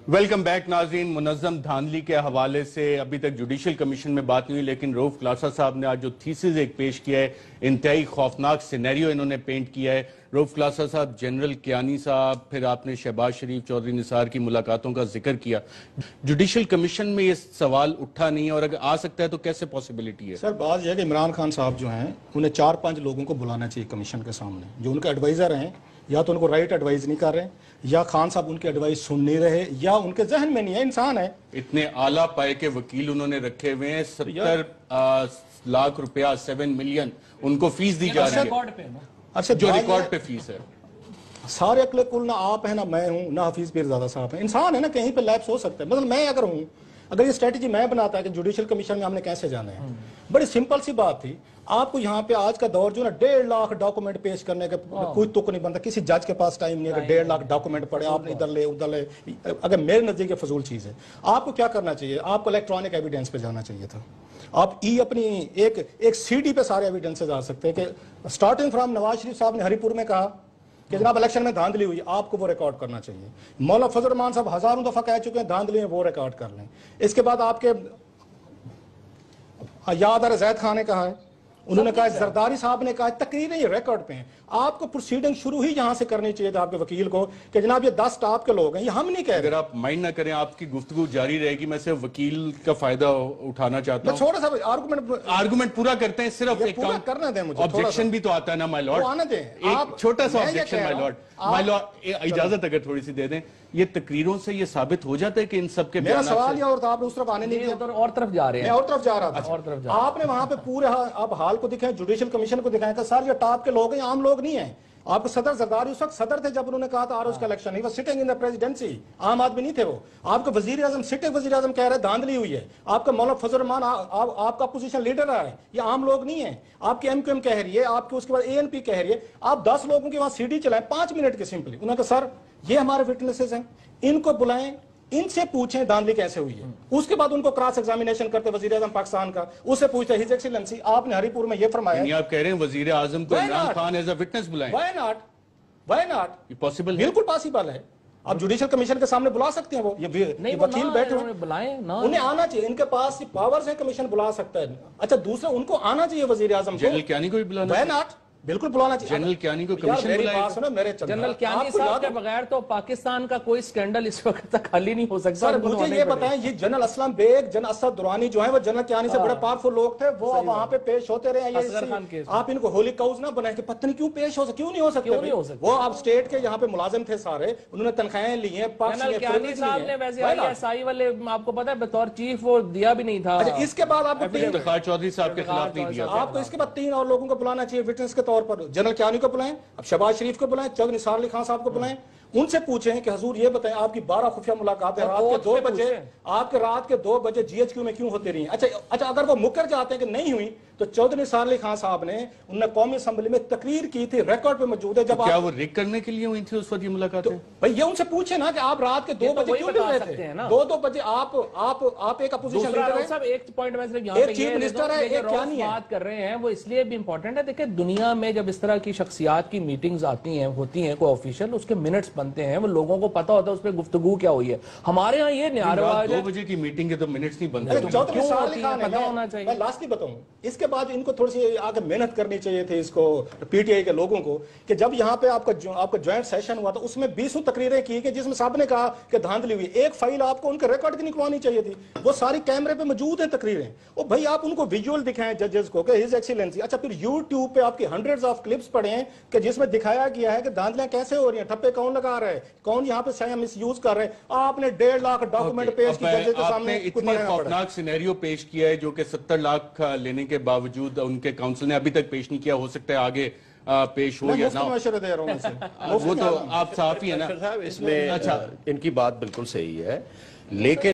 Welcome back ناظرین. منظم دھاندلی کے حوالے سے ابھی تک جوڈیشل کمیشن میں بات نہیں ہوئی، لیکن روف کلاسا صاحب نے آج جو تھیسز ایک پیش کیا ہے، انتہائی خوفناک سینیریو انہوں نے پینٹ کیا ہے. روف کلاسا صاحب، جنرل کیانی صاحب، پھر آپ نے شہباز شریف، چودھری نثار کی ملاقاتوں کا ذکر کیا. جوڈیشل کمیشن میں یہ سوال اٹھا نہیں ہے، اور اگر آ سکتا ہے تو کیسے پاسبلٹی ہے؟ سر بات یہ ہے کہ عمران خان صاحب جو ہیں انہیں 4-5 لوگوں کو بلانا چاہیے کمیشن کے سامنے، جو ان کے ایڈوائزر ہیں. یا تو ان کو رائٹ ایڈوائز نہیں کر رہے، یا خان صاحب ان کے ایڈوائز سن نہیں رہے، یا ان کے ذہن میں نہیں ہے. انسان ہے، اتنے اعلیٰ پائے کے وکیل انہوں نے رکھے ہوئے ہیں. 70 لاکھ روپیہ 7 ملین ان کو فیس دی جا رہی ہے. اچھا جو ریکارڈ پہ فیس ہے. سارے عقل کل نہ آپ ہیں، نہ میں ہوں، نہ حفیظ پیرزادہ صاحب ہیں. انسان ہے نا، کہیں پہ لیپس ہو سکتا ہے. مثلا میں اگر ہوں، اگر یہ اسٹریٹجی میں بناتا ہے کہ جوڈیشل کمیشن میں ہم نے کیسے جانا ہے، بڑی سمپل سی بات تھی. آپ کو یہاں پہ آج کا دور جو نا 1.5 لاکھ ڈاکومنٹ پیش کرنے کا کوئی تک نہیں بنتا. کسی جج کے پاس ٹائم نہیں ہے کہ 1.5 لاکھ ڈاکومنٹ پڑے، آپ نے ادھر لے ادھر لے. اگر میرے نزدیک یہ فضول چیز ہے. آپ کو کیا کرنا چاہیے؟ آپ کو الیکٹرانک ایویڈنس پہ جانا چاہیے تھا. آپ اپنی ایک سی ڈی پہ سارے ایویڈنسز آ سکتے ہیں کہ سٹارٹنگ فرام نواز شریف صاحب نے ہری پور میں کہا کہ جناب الیکشن میں دھاندلی ہوئی، آپ کو وہ ریکارڈ کرنا چاہیے. مولانا فضل الرحمان صاحب ہزاروں دفعہ کہہ چکے ہیں دھاندلی ہے، وہ ریکارڈ کر لیں. اس کے بعد آپ کے یاد زید خان نے کہا ہے، انہوں نے کہا، زرداری صاحب نے کہا، تقریریں یہ ریکارڈ پہ ہیں. آپ کو پروسیڈنگ شروع ہی یہاں سے کرنی چاہیے تھا آپ کے وکیل کو کہ جناب یہ 10 ٹاپ کے لوگ ہیں، یہ ہم نہیں کہہ رہے. اگر آپ مائنڈ نہ کریں، آپ کی گفتگو جاری رہے گی. میں صرف وکیل کا فائدہ اٹھانا چاہتا ہوں. چھوٹا سا آرگومنٹ پورا کرتے ہیں. صرف ایک پورا کرنا دیں مجھے. آبجیکشن بھی تو آتا ہے نا مائی لارڈ. آنا دیں. ایک چھوٹا سا آبجیکشن مائی لارڈ، اجازت اگر تھوڑی سی دے دیں. یہ تقریروں سے یہ ثابت ہو جاتا ہے کہ ان سب کے میرا سوال یہ اور تھا، آپ نے اس طرف آنے نہیں دیا، اور طرف جا رہے ہیں. میں اور طرف جا رہا تھا. آپ نے وہاں پہ پورے آپ حال کو دکھائیں، جوڈیشل کمیشن کو دکھائیں کہ سر یہ ٹاپ کے لوگ ہیں، عام لوگ نہیں ہیں. آپ کو صدر زرداری اس وقت صدر تھے جب انہوں نے کہا تھا آروز کا election, he was sitting in the presidency. عام آدمی نہیں تھے وہ. آپ کا وزیر اعظم سٹنگ وزیر اعظم کہہ رہے دھاندلی ہوئی ہے. آپ کا مولانا فضل الرحمان آپ کا اپوزیشن لیڈر رہا ہے، یہ عام لوگ نہیں ہیں. آپ کی ایم کیو ایم کہہ رہی ہے، آپ کے اس کے بعد اے این پی کہہ رہی ہے. آپ 10 لوگوں کی وہاں سی ڈی چلائیں 5 منٹ کے سمپلی. انہوں نے کہا سر یہ ہمارے وٹنسز ہیں، ان کو بلائیں، ان سے پوچھیں دھاندلی کیسے ہوئی ہے. اس کے بعد ان کو کراس ایگزامینیشن کرتے وزیر اعظم پاکستان کا، اس سے پوچھتے ہز ایکسیلنسی آپ نے ہری پور میں یہ فرمایا. آپ کہہ رہے ہیں وزیر اعظم کو Imran Khan as a witness بلائیں. Why not? یہ پاسبل ہے، بالکل پاسبل ہے. آپ جوڈیشل کمیشن کے سامنے بلا سکتے ہیں. وہ یہ وکیل بیٹھے ہوئے بلائیں، انہیں آنا چاہیے. ان کے پاس پاورز ہیں، کمیشن بلا سکتا ہے. اچھا دوسرا ان کو آنا چاہیے وزیر اعظم کو. جنرل کیانی کو بھی بلانا. Why not? بالکل بلانا چاہیے. جنرل کیانی کو کمیشن بلائے. جنرل کیانی صاحب کے بغیر تو پاکستان کا کوئی سکینڈل اس وقت تک حل ہی نہیں ہو سکتا. سر مجھے یہ بتائیں، یہ جنرل اسلم بیگ، جنرل اسد درانی جو ہیں وہ جنرل کیانی سے بڑے پاورفل لوگ تھے، وہ وہاں پہ پیش ہوتے رہے. آپ ان کو ہولی کاؤز نہ بنائیں کہ پتہ نہیں کیوں پیش ہو سکتے، کیوں نہیں ہو سکتے. وہ آپ اسٹیٹ کے یہاں پہ ملازم تھے سارے، انہوں نے تنخواہیں لی ہیں. جنرل کیانی صاحب نے ویسے آئی ایس آئی والے آپ کو پتا ہے بطور چیف وہ دیا بھی نہیں تھا. اس کے بعد آپ کو افتخار چودھری صاحب کے خلاف نہیں دیا. آپ کو اس کے بعد 3 اور لوگوں کو بلانا چاہیے وٹنس کے طور پر. جنرل کیانی کو بلائیں، اب شہباز شریف کو بلائیں، چودھری نثار علی خان صاحب کو بلائیں. ان سے پوچھیں کہ حضور یہ بتائیں آپ کی 12 خفیہ ملاقاتیں رات کے 2 بجے آپ کے رات کے 2 بجے جی ایچ کیو میں کیوں ہوتی رہی ہیں؟ اچھا اگر وہ مکر جاتے ہیں کہ نہیں ہوئی تو چودھری نثار علی خان صاحب نے انہوں نے قومی اسمبلی میں تقریر کی تھی، ریکارڈ پہ موجود ہے. جب کیا وہ ریک کرنے کے لیے ہوئی تھی اس وقت یہ ملاقاتیں؟ بھائی یہ ان سے پوچھیں نا کہ آپ رات کے 2 بجے کیوں مل رہے تھے؟ 2 بجے آپ ایک اپوزیشن لیڈر ہیں. صاحب ایک پوائنٹ میں صرف یہاں ایک چیف منسٹر ہے، ایک کیانی ہے. بات کر رہے ہیں وہ اس لیے بھی امپورٹنٹ ہے. دیکھیں دنیا میں جب اس طرح کی شخصیات کی میٹنگز آتی ہیں، ہوتی ہیں، کوئی آفیشیل، اس کے منٹس بنتے ہیں، وہ لوگوں کو پتا ہوتا ہے اس پہ گفتگو کیا ہوئی ہے. ہمارے ہاں یہ نیا رواج ہے 2 بجے کی میٹنگ کے تو منٹس نہیں بنتے. میں لاسٹ نہیں بتاؤں. اس کے بعد ان کو تھوڑی سی آگے محنت کرنی چاہیے تھی اس کو پی ٹی آئی کے لوگوں کو کہ جب یہاں پہ آپ کا جوائنٹ سیشن ہوا تھا اس میں 20 تقریریں کی کہ جس میں سب نے کہا کہ دھاندلی ہوئی. ایک فائل آپ کو ان کے ریکارڈ کی نکلوانی چاہیے تھی. وہ ساری کیمرے پہ موجود ہیں تقریریں. وہ بھائی آپ ان کو ویژول دکھائیں ججز کو کہ ہز ایکسیلنسی. اچھا پھر یوٹیوب پہ آپ کی ہنڈریڈز آف کلپس پڑے ہیں کہ جس میں دکھایا گیا ہے کہ دھاندلیاں کیسے ہو رہی ہیں، ٹھپے کون لگا رہا ہے، کون یہاں پہ شاید مس یوز کر رہے ہیں. آپ نے 1.5 لاکھ ڈاکومنٹ پیش کی ججز کے سامنے. اتنا خوفناک سینیریو پیش کیا ہے جو کہ 70 لاکھ لینے کے باوجود ان کے کاؤنسل نے ابھی تک پیش نہیں کیا. ہو سکتا ہے آگے پیش ہو یا نہ ہو. مشورے دے رہا ہوں وہ تو آپ صحافی ہیں نا. اس میں ان کی بات بالکل صحیح ہے، لیکن